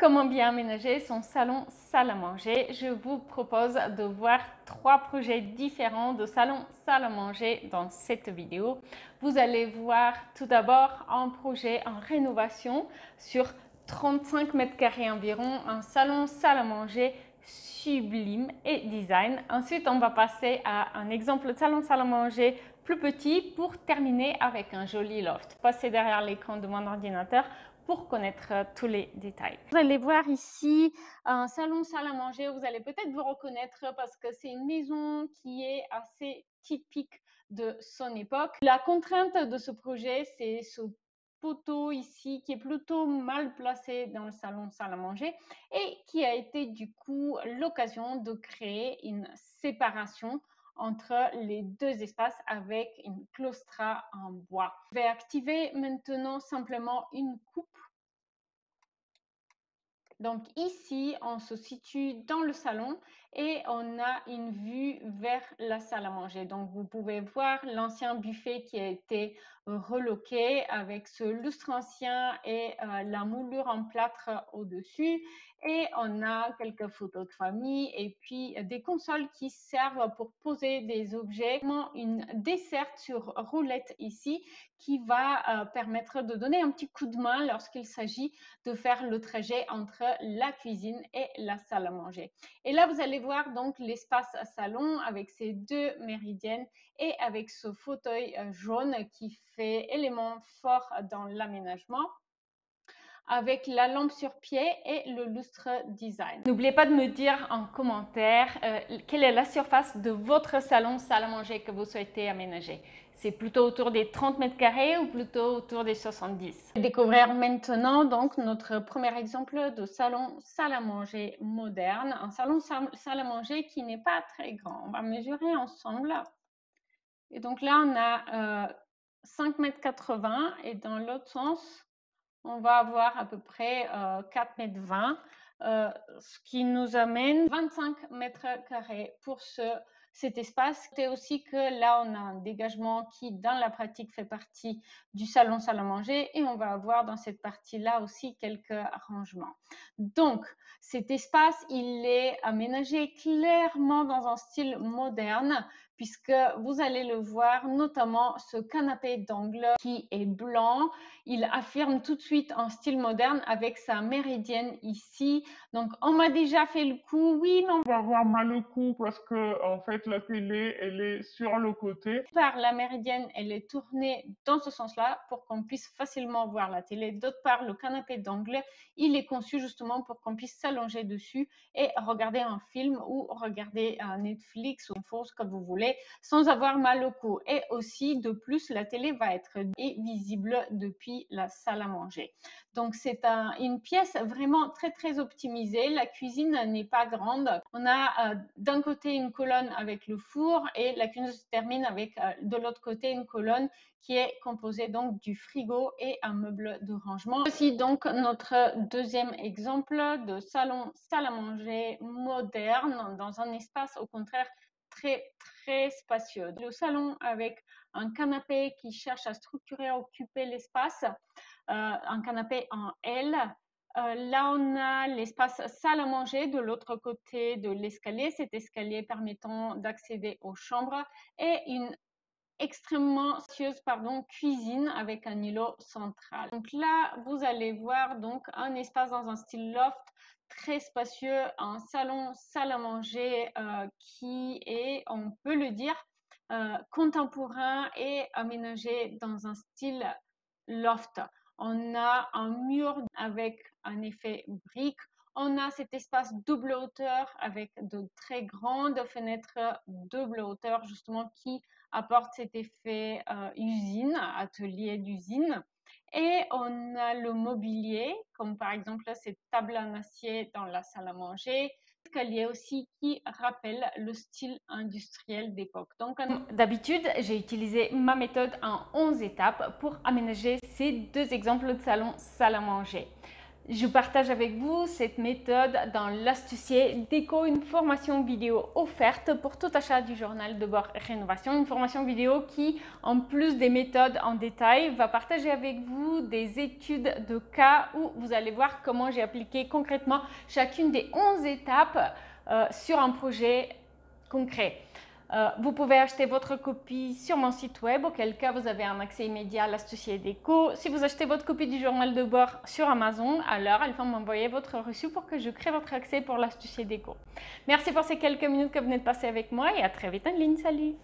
Comment bien aménager son salon salle à manger? Je vous propose de voir 3 projets différents de salon salle à manger dans cette vidéo. Vous allez voir tout d'abord un projet en rénovation sur 35 mètres carrés environ, un salon salle à manger sublime et design. Ensuite, on va passer à un exemple de salon salle à manger plus petit pour terminer avec un joli loft. Passez derrière l'écran de mon ordinateur pour connaître tous les détails. Vous allez voir ici un salon salle à manger. Vous allez peut-être vous reconnaître parce que c'est une maison qui est assez typique de son époque. La contrainte de ce projet, c'est ce poteau ici qui est plutôt mal placé dans le salon salle à manger et qui a été du coup l'occasion de créer une séparation entre les deux espaces avec une claustra en bois. Je vais activer maintenant simplement une coupe. Donc ici, on se situe dans le salon et on a une vue vers la salle à manger. Donc vous pouvez voir l'ancien buffet qui a été reloqué avec ce lustre ancien et la moulure en plâtre au-dessus. Et on a quelques photos de famille et puis des consoles qui servent pour poser des objets. Une desserte sur roulette ici qui va permettre de donner un petit coup de main lorsqu'il s'agit de faire le trajet entre la cuisine et la salle à manger. Et là, vous allez voir donc l'espace salon avec ces deux méridiennes et avec ce fauteuil jaune qui fait élément fort dans l'aménagement, avec la lampe sur pied et le lustre design. N'oubliez pas de me dire en commentaire quelle est la surface de votre salon salle à manger que vous souhaitez aménager. C'est plutôt autour des 30 mètres carrés ou plutôt autour des 70? Découvrir maintenant donc notre premier exemple de salon salle à manger moderne. Un salon salle à manger qui n'est pas très grand. On va mesurer ensemble. Et donc là, on a 5,80 m et dans l'autre sens, on va avoir à peu près 4,20 m, ce qui nous amène 25 mètres carrés pour cet espace. C'est aussi que là, on a un dégagement qui, dans la pratique, fait partie du salon salle à manger et on va avoir dans cette partie-là aussi quelques arrangements. Donc, cet espace, il est aménagé clairement dans un style moderne puisque vous allez le voir, notamment ce canapé d'angle qui est blanc. Il affirme tout de suite un style moderne avec sa méridienne ici. Donc, on m'a déjà fait le coup. Oui, mais on va avoir mal au cou parce que, en fait, la télé, elle est sur le côté. Par la méridienne, elle est tournée dans ce sens-là pour qu'on puisse facilement voir la télé. D'autre part, le canapé d'angle, il est conçu justement pour qu'on puisse s'allonger dessus et regarder un film ou regarder un Netflix ou une chose comme vous voulez sans avoir mal au cou. Et aussi, de plus, la télé va être visible depuis la salle à manger. Donc, c'est une pièce vraiment très, très optimisée. La cuisine n'est pas grande. On a d'un côté une colonne avec le four et la cuisine se termine avec de l'autre côté une colonne qui est composée donc du frigo et un meuble de rangement. Voici donc notre deuxième exemple de salon salle à manger moderne dans un espace au contraire très, très spacieux. Le salon avec un canapé qui cherche à structurer, à occuper l'espace, un canapé en L. Là, on a l'espace salle à manger de l'autre côté de l'escalier, cet escalier permettant d'accéder aux chambres et une extrêmement spacieuse cuisine avec un îlot central. Donc là, vous allez voir donc un espace dans un style loft très spacieux, un salon salle à manger qui est, on peut le dire, contemporain et aménagé dans un style loft. On a un mur avec un effet brique. On a cet espace double hauteur avec de très grandes fenêtres double hauteur justement qui apporte cet effet usine, atelier d'usine. Et on a le mobilier, comme par exemple cette table en acier dans la salle à manger, escalier aussi qui rappelle le style industriel d'époque. Donc, d'habitude, j'ai utilisé ma méthode en 11 étapes pour aménager ces deux exemples de salon salle à manger. Je partage avec vous cette méthode dans l'Astucier Déco, une formation vidéo offerte pour tout achat du journal de bord Rénovation. Une formation vidéo qui, en plus des méthodes en détail, va partager avec vous des études de cas où vous allez voir comment j'ai appliqué concrètement chacune des 11 étapes sur un projet concret. Vous pouvez acheter votre copie sur mon site web, auquel cas vous avez un accès immédiat à l'Astucier Déco. Si vous achetez votre copie du journal de bord sur Amazon, alors il faut m'envoyer votre reçu pour que je crée votre accès pour l'Astucier Déco. Merci pour ces quelques minutes que vous venez de passer avec moi et à très vite en ligne. Salut!